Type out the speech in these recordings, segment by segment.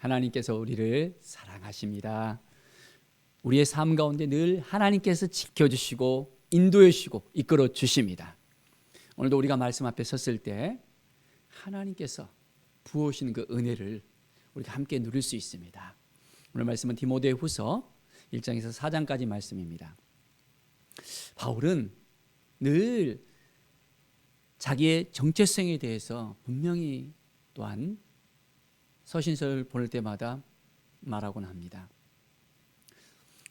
하나님께서 우리를 사랑하십니다. 우리의 삶 가운데 늘 하나님께서 지켜주시고 인도해 주시고 이끌어 주십니다. 오늘도 우리가 말씀 앞에 섰을 때 하나님께서 부어오시는 그 은혜를 우리가 함께 누릴 수 있습니다. 오늘 말씀은 디모데후서 1장에서 4장까지 말씀입니다. 바울은 늘 자기의 정체성에 대해서 분명히 또한 서신서를 보낼 때마다 말하곤 합니다.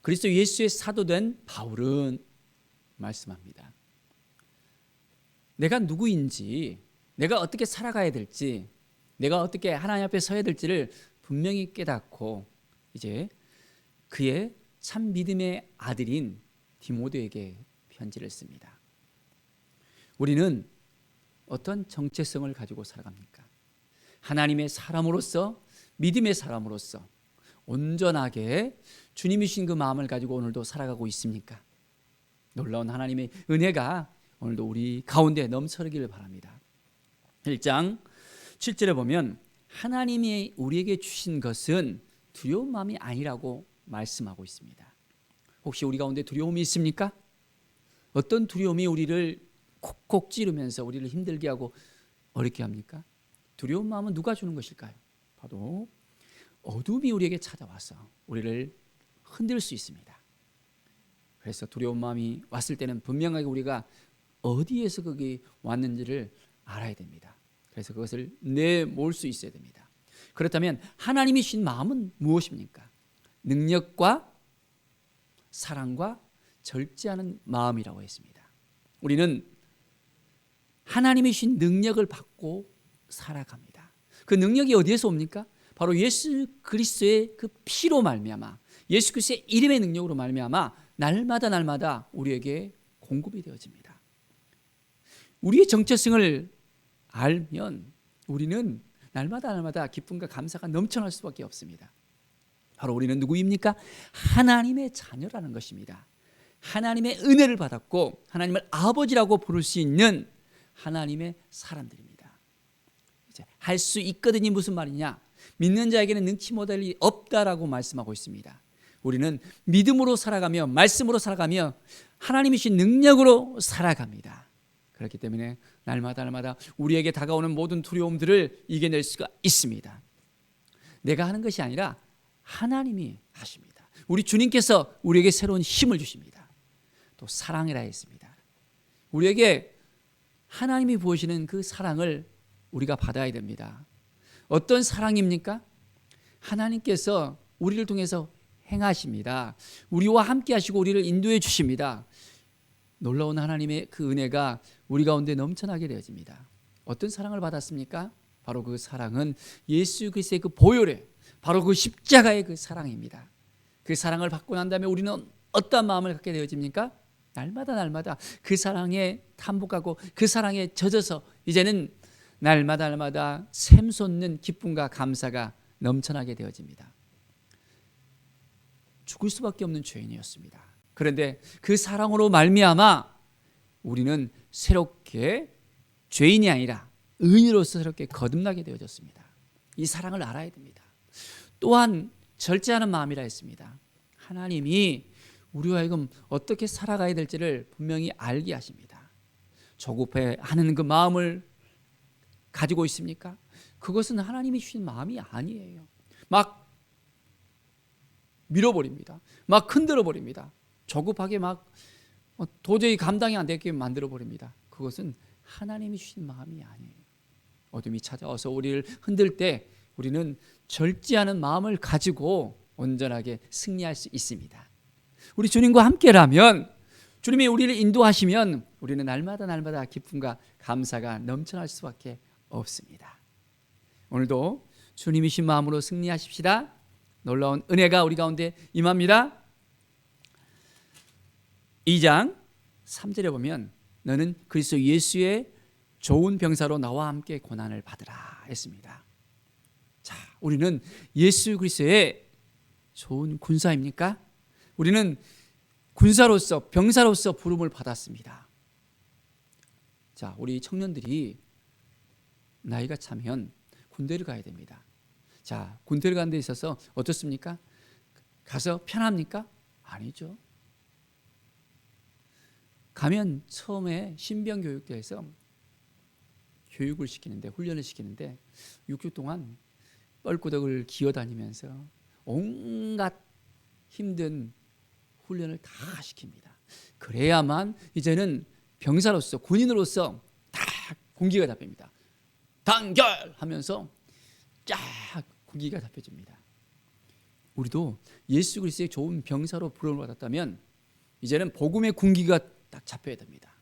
그리스도 예수의 사도된 바울은 말씀합니다. 내가 누구인지, 내가 어떻게 살아가야 될지, 내가 어떻게 하나님 앞에 서야 될지를 분명히 깨닫고 이제 그의 참 믿음의 아들인 디모데에게 편지를 씁니다. 우리는 어떤 정체성을 가지고 살아갑니까? 하나님의 사람으로서, 믿음의 사람으로서 온전하게 주님이 주신 그 마음을 가지고 오늘도 살아가고 있습니까? 놀라운 하나님의 은혜가 오늘도 우리 가운데 넘쳐나기를 바랍니다. 1장 7절에 보면 하나님이 우리에게 주신 것은 두려운 마음이 아니라고 말씀하고 있습니다. 혹시 우리 가운데 두려움이 있습니까? 어떤 두려움이 우리를 콕콕 찌르면서 우리를 힘들게 하고 어렵게 합니까? 두려운 마음은 누가 주는 것일까요? 바로 어둠이 우리에게 찾아와서 우리를 흔들 수 있습니다. 그래서 두려운 마음이 왔을 때는 분명하게 우리가 어디에서 그게 왔는지를 알아야 됩니다. 그래서 그것을 내몰 수 있어야 됩니다. 그렇다면 하나님이 주신 마음은 무엇입니까? 능력과 사랑과 절제하는 마음이라고 했습니다. 우리는 하나님이 주신 능력을 받고 살아갑니다. 그 능력이 어디에서 옵니까? 바로 예수 그리스도의 그 피로 말미암아, 예수 그리스도의 이름의 능력으로 말미암아 날마다 우리에게 공급이 되어집니다. 우리의 정체성을 알면 우리는 날마다 기쁨과 감사가 넘쳐날 수밖에 없습니다. 바로 우리는 누구입니까? 하나님의 자녀라는 것입니다. 하나님의 은혜를 받았고 하나님을 아버지라고 부를 수 있는 하나님의 사람들입니다. 이제 할 수 있거든이 무슨 말이냐? 믿는 자에게는 능치 못할 일이 없다라고 말씀하고 있습니다. 우리는 믿음으로 살아가며 말씀으로 살아가며 하나님이 주신 능력으로 살아갑니다. 그렇기 때문에 날마다 우리에게 다가오는 모든 두려움들을 이겨낼 수가 있습니다. 내가 하는 것이 아니라 하나님이 하십니다. 우리 주님께서 우리에게 새로운 힘을 주십니다. 또 사랑이라 했습니다. 우리에게 하나님이 부으시는 그 사랑을 우리가 받아야 됩니다. 어떤 사랑입니까? 하나님께서 우리를 통해서 행하십니다. 우리와 함께 하시고 우리를 인도해 주십니다. 놀라운 하나님의 그 은혜가 우리 가운데 넘쳐나게 되어집니다. 어떤 사랑을 받았습니까? 바로 그 사랑은 예수 그리스도의 그 보혈의, 바로 그 십자가의 그 사랑입니다. 그 사랑을 받고 난 다음에 우리는 어떤 마음을 갖게 되어집니까? 날마다 그 사랑에 탐복하고 그 사랑에 젖어서 이제는 날마다 샘솟는 기쁨과 감사가 넘쳐나게 되어집니다. 죽을 수밖에 없는 죄인이었습니다. 그런데 그 사랑으로 말미암아 우리는 새롭게 죄인이 아니라 의인으로서 새롭게 거듭나게 되어졌습니다. 이 사랑을 알아야 됩니다. 또한 절제하는 마음이라 했습니다. 하나님이 우리와 하여금 어떻게 살아가야 될지를 분명히 알게 하십니다. 조급해하는 그 마음을 가지고 있습니까? 그것은 하나님이 주신 마음이 아니에요. 막 밀어버립니다. 막 흔들어버립니다. 조급하게 막 도저히 감당이 안 되게 만들어버립니다. 그것은 하나님이 주신 마음이 아니에요. 어둠이 찾아와서 우리를 흔들 때 우리는 절제하는 마음을 가지고 온전하게 승리할 수 있습니다. 우리 주님과 함께라면, 주님이 우리를 인도하시면 우리는 날마다 기쁨과 감사가 넘쳐날 수밖에 없습니다. 오늘도 주님이신 마음으로 승리하십시다. 놀라운 은혜가 우리 가운데 임합니다. 2장 3절에 보면 너는 그리스도 예수의 좋은 병사로 나와 함께 고난을 받으라 했습니다. 자, 우리는 예수 그리스도의 좋은 군사입니까? 우리는 군사로서, 병사로서 부름을 받았습니다. 자, 우리 청년들이 나이가 차면 군대를 가야 됩니다. 자, 군대를 가는 데 있어서 어떻습니까? 가서 편합니까? 아니죠. 가면 처음에 신병 교육대에서 교육을 시키는데, 훈련을 시키는데 6주 동안 뻘구덕을 기어다니면서 온갖 힘든 훈련을 다 시킵니다. 그래야만 이제는 병사로서, 군인으로서 딱 군기가 잡힙니다. 단결하면서 쫙 군기가 잡혀집니다. 우리도 예수 그리스도의 좋은 병사로 부름을 받았다면 이제는 복음의 군기가 딱 잡혀야 됩니다.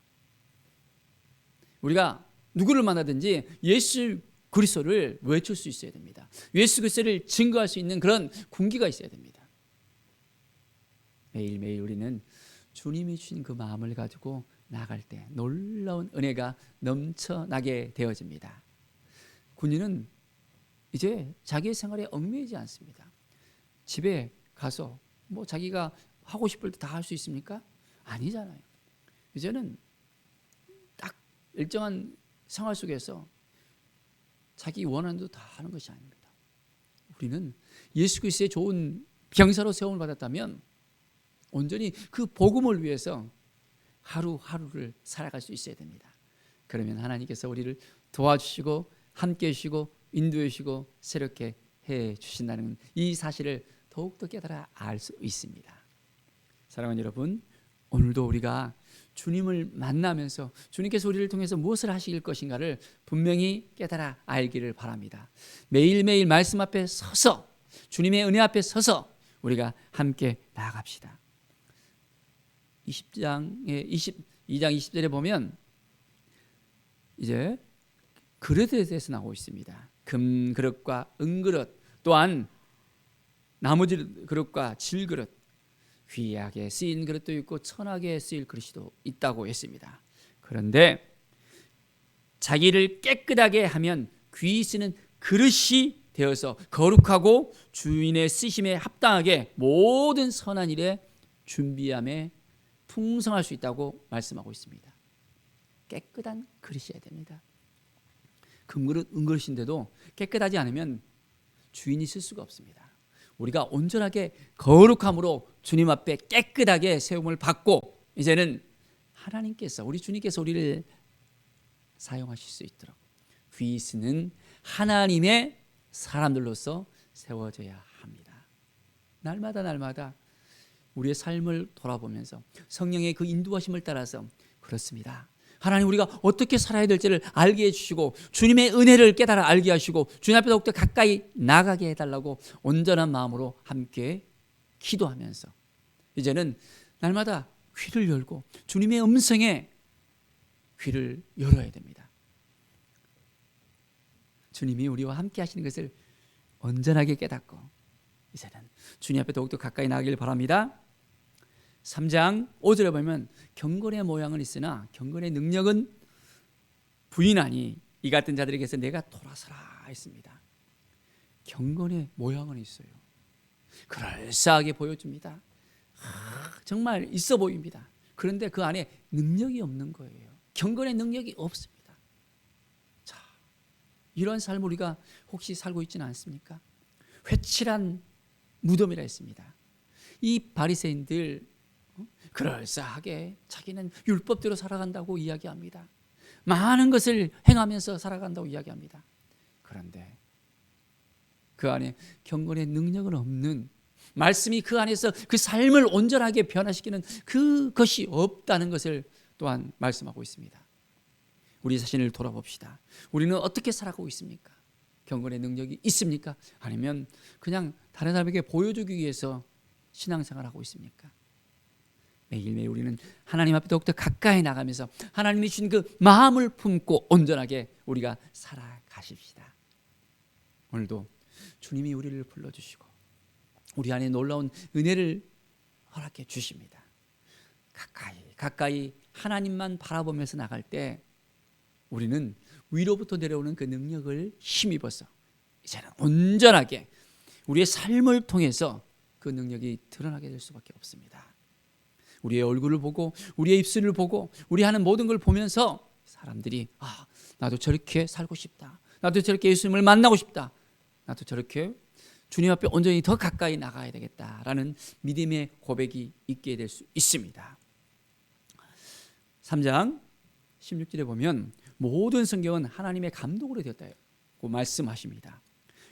우리가 누구를 만나든지 예수 그리스도를 외칠 수 있어야 됩니다. 예수 그리스도를 증거할 수 있는 그런 군기가 있어야 됩니다. 매일매일 우리는 주님이 주신 그 마음을 가지고 나아갈 때 놀라운 은혜가 넘쳐나게 되어집니다. 군인은 이제 자기의 생활에 얽매이지 않습니다. 집에 가서 뭐 자기가 하고 싶을 때 다 할 수 있습니까? 아니잖아요. 이제는 딱 일정한 생활 속에서 자기 원하는 대로 다 하는 것이 아닙니다. 우리는 예수 그리스도의 좋은 병사로 세움을 받았다면 온전히 그 복음을 위해서 하루하루를 살아갈 수 있어야 됩니다. 그러면 하나님께서 우리를 도와주시고 함께해 주시고 인도해 주시고 새롭게 해 주신다는 이 사실을 더욱더 깨달아 알 수 있습니다. 사랑하는 여러분, 오늘도 우리가 주님을 만나면서 주님께서 우리를 통해서 무엇을 하실 것인가를 분명히 깨달아 알기를 바랍니다. 매일매일 말씀 앞에 서서, 주님의 은혜 앞에 서서 우리가 함께 나아갑시다. 22장 20절에 보면 이제 그릇에 대해서 나오고 있습니다. 금 그릇과 은 그릇, 또한 나무 그릇과 질 그릇, 귀하게 쓰인 그릇도 있고 천하게 쓰일 그릇도 있다고 했습니다. 그런데 자기를 깨끗하게 하면 귀히 쓰는 그릇이 되어서 거룩하고 주인의 쓰심에 합당하게 모든 선한 일에 준비함에 풍성할 수 있다고 말씀하고 있습니다. 깨끗한 그릇이어야 됩니다. 금그릇, 은그릇인데도 깨끗하지 않으면 주인이 쓸 수가 없습니다. 우리가 온전하게 거룩함으로 주님 앞에 깨끗하게 세움을 받고 이제는 하나님께서, 우리 주님께서 우리를 사용하실 수 있도록 귀히 쓰는 하나님의 사람들로서 세워져야 합니다. 날마다 우리의 삶을 돌아보면서 성령의 그 인도하심을 따라서 그렇습니다. 하나님, 우리가 어떻게 살아야 될지를 알게 해주시고 주님의 은혜를 깨달아 알게 하시고 주님 앞에 더욱더 가까이 나가게 해달라고 온전한 마음으로 함께 기도하면서 이제는 날마다 귀를 열고 주님의 음성에 귀를 열어야 됩니다. 주님이 우리와 함께 하시는 것을 온전하게 깨닫고 이제는 주님 앞에 더욱더 가까이 나가길 바랍니다. 3장 5절에 보면 경건의 모양은 있으나 경건의 능력은 부인하니 이 같은 자들에게서 내가 돌아서라 했습니다. 경건의 모양은 있어요. 그럴싸하게 보여줍니다. 정말 있어 보입니다. 그런데 그 안에 능력이 없는 거예요. 경건의 능력이 없습니다. 자, 이런 삶을 우리가 혹시 살고 있지는 않습니까? 회칠한 무덤이라 했습니다. 이 바리새인들 그럴싸하게 자기는 율법대로 살아간다고 이야기합니다. 많은 것을 행하면서 살아간다고 이야기합니다. 그런데 그 안에 경건의 능력은 없는, 말씀이 그 안에서 그 삶을 온전하게 변화시키는 그것이 없다는 것을 또한 말씀하고 있습니다. 우리 자신을 돌아봅시다. 우리는 어떻게 살아가고 있습니까? 경건의 능력이 있습니까? 아니면 그냥 다른 사람에게 보여주기 위해서 신앙생활하고 있습니까? 매일매일 우리는 하나님 앞에 더욱더 가까이 나가면서 하나님이 주신 그 마음을 품고 온전하게 우리가 살아가십시다. 오늘도 주님이 우리를 불러주시고 우리 안에 놀라운 은혜를 허락해 주십니다. 가까이 하나님만 바라보면서 나갈 때 우리는 위로부터 내려오는 그 능력을 힘입어서 이제는 온전하게 우리의 삶을 통해서 그 능력이 드러나게 될 수밖에 없습니다. 우리의 얼굴을 보고 우리의 입술을 보고 우리 하는 모든 걸 보면서 사람들이 나도 저렇게 살고 싶다. 나도 저렇게 예수님을 만나고 싶다. 나도 저렇게 주님 앞에 온전히 더 가까이 나가야 되겠다라는 믿음의 고백이 있게 될 수 있습니다. 3장 16절에 보면 모든 성경은 하나님의 감동으로 되었다고 말씀하십니다.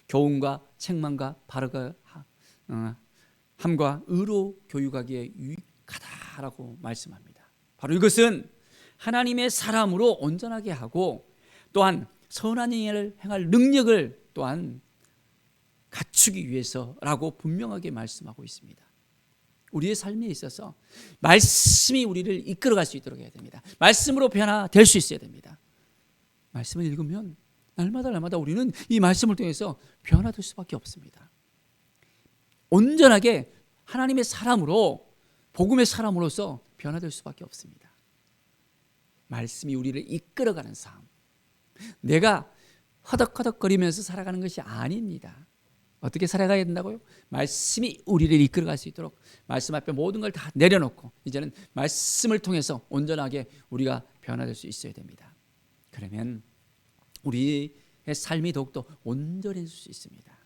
교훈과 책망과 바르게 함과 의로 교육하기에 유익하다라고 말씀합니다. 바로 이것은 하나님의 사람으로 온전하게 하고 또한 선한 일을 행할 능력을 또한 갖추기 위해서라고 분명하게 말씀하고 있습니다. 우리의 삶에 있어서 말씀이 우리를 이끌어갈 수 있도록 해야 됩니다. 말씀으로 변화될 수 있어야 됩니다. 말씀을 읽으면 날마다 우리는 이 말씀을 통해서 변화될 수밖에 없습니다. 온전하게 하나님의 사람으로, 복음의 사람으로서 변화될 수밖에 없습니다. 말씀이 우리를 이끌어가는 삶, 내가 허덕허덕거리면서 살아가는 것이 아닙니다. 어떻게 살아가야 된다고요? 말씀이 우리를 이끌어갈 수 있도록 말씀 앞에 모든 걸 다 내려놓고 이제는 말씀을 통해서 온전하게 우리가 변화될 수 있어야 됩니다. 그러면 우리의 삶이 더욱더 온전해질 수 있습니다.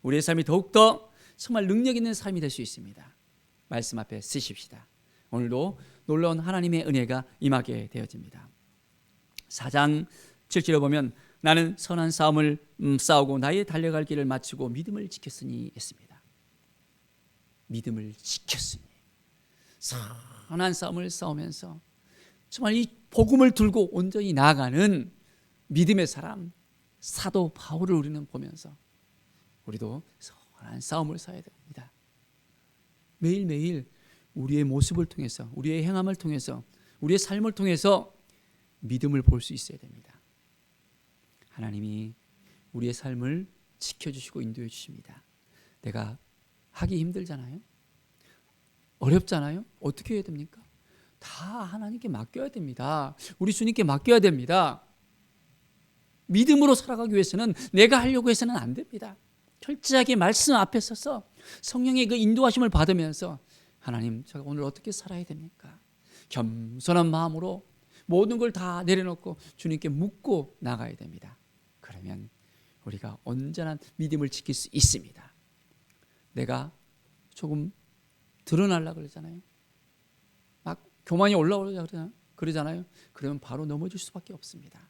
우리의 삶이 더욱더 정말 능력 있는 삶이 될 수 있습니다. 말씀 앞에 쓰십시다. 오늘도 놀라운 하나님의 은혜가 임하게 되어집니다. 4장 7절에 보면 나는 선한 싸움을 싸우고 나의 달려갈 길을 마치고 믿음을 지켰으니 했습니다. 믿음을 지켰으니, 선한 싸움을 싸우면서 정말 이 복음을 들고 온전히 나아가는 믿음의 사람 사도 바울을 우리는 보면서 우리도 선한 싸움을 싸워야 됩니다. 매일매일 우리의 모습을 통해서, 우리의 행함을 통해서, 우리의 삶을 통해서 믿음을 볼 수 있어야 됩니다. 하나님이 우리의 삶을 지켜주시고 인도해 주십니다. 내가 하기 힘들잖아요. 어렵잖아요. 어떻게 해야 됩니까? 다 하나님께 맡겨야 됩니다. 우리 주님께 맡겨야 됩니다. 믿음으로 살아가기 위해서는 내가 하려고 해서는 안 됩니다. 철저하게 말씀 앞에 서서 성령의 그 인도하심을 받으면서 하나님, 제가 오늘 어떻게 살아야 됩니까? 겸손한 마음으로 모든 걸 다 내려놓고 주님께 묻고 나가야 됩니다. 그러면 우리가 온전한 믿음을 지킬 수 있습니다. 내가 조금 드러나려고 그러잖아요. 막 교만이 올라오려고 그러잖아요. 그러면 바로 넘어질 수밖에 없습니다.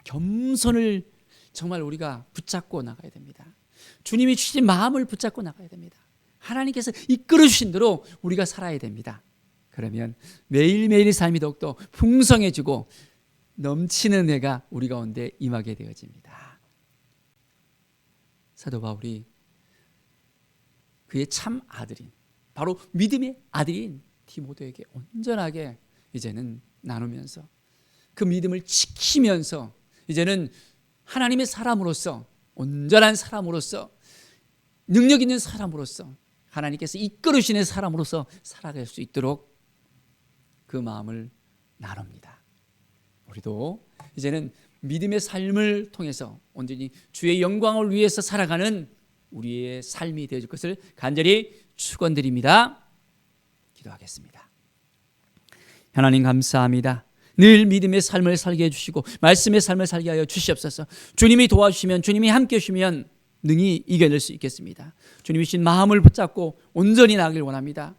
겸손을 정말 우리가 붙잡고 나가야 됩니다. 주님이 주신 마음을 붙잡고 나가야 됩니다. 하나님께서 이끌어 주신 대로 우리가 살아야 됩니다. 그러면 매일매일의 삶이 더욱더 풍성해지고 넘치는 해가 우리 가운데 임하게 되어집니다. 사도 바울이 그의 참 아들인, 바로 믿음의 아들인 디모데에게 온전하게 이제는 나누면서 그 믿음을 지키면서 이제는 하나님의 사람으로서, 온전한 사람으로서, 능력 있는 사람으로서, 하나님께서 이끌으시는 사람으로서 살아갈 수 있도록 그 마음을 나눕니다. 우리도 이제는 믿음의 삶을 통해서 온전히 주의 영광을 위해서 살아가는 우리의 삶이 되어질 것을 간절히 축원드립니다. 기도하겠습니다. 하나님 감사합니다. 늘 믿음의 삶을 살게 해주시고 말씀의 삶을 살게 하여 주시옵소서. 주님이 도와주시면, 주님이 함께 해주시면 능히 이겨낼 수 있겠습니다. 주님이 주신 마음을 붙잡고 온전히 나가길 원합니다.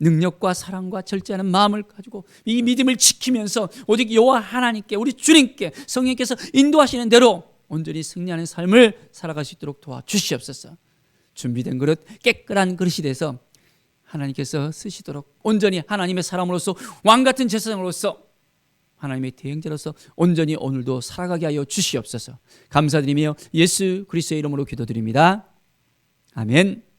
능력과 사랑과 절제하는 마음을 가지고 이 믿음을 지키면서 오직 여호와 하나님께, 우리 주님께 성령께서 인도하시는 대로 온전히 승리하는 삶을 살아갈 수 있도록 도와주시옵소서. 준비된 그릇, 깨끗한 그릇이 돼서 하나님께서 쓰시도록 온전히 하나님의 사람으로서, 왕같은 제사장으로서, 하나님의 대행자로서 온전히 오늘도 살아가게 하여 주시옵소서. 감사드리며 예수 그리스도의 이름으로 기도드립니다. 아멘.